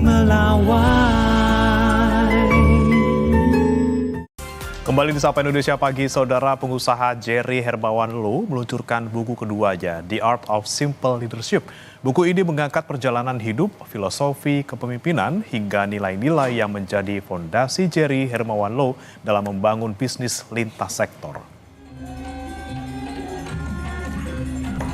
melawai. Kembali di Sapa Indonesia Pagi, saudara. Pengusaha Jerry Hermawan Lo meluncurkan buku keduanya, The Art of Simple Leadership. Buku ini mengangkat perjalanan hidup, filosofi kepemimpinan, hingga nilai-nilai yang menjadi fondasi Jerry Hermawan Lo dalam membangun bisnis lintas sektor.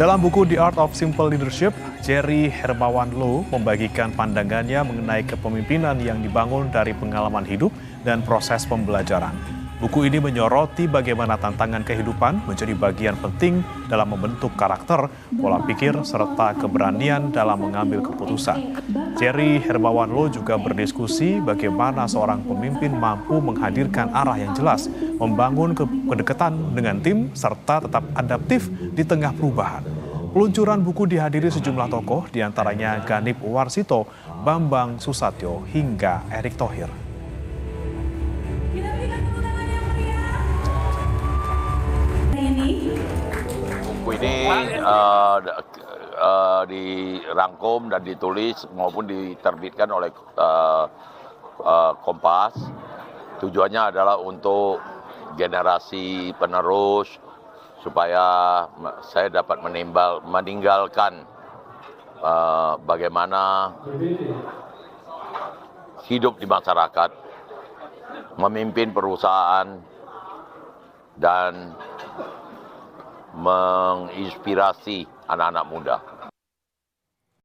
Dalam buku The Art of Simple Leadership, Jerry Hermawan Lo membagikan pandangannya mengenai kepemimpinan yang dibangun dari pengalaman hidup dan proses pembelajaran. Buku ini menyoroti bagaimana tantangan kehidupan menjadi bagian penting dalam membentuk karakter, pola pikir, serta keberanian dalam mengambil keputusan. Jerry Hermawan Lo juga berdiskusi bagaimana seorang pemimpin mampu menghadirkan arah yang jelas, membangun kedekatan dengan tim, serta tetap adaptif di tengah perubahan. Peluncuran buku dihadiri sejumlah tokoh, diantaranya Ganip Warsito, Bambang Susatyo, hingga Erick Thohir. Buku ini dirangkum dan ditulis maupun diterbitkan oleh Kompas. Tujuannya adalah untuk generasi penerus supaya saya dapat meninggalkan bagaimana hidup di masyarakat, memimpin perusahaan, dan menginspirasi anak-anak muda.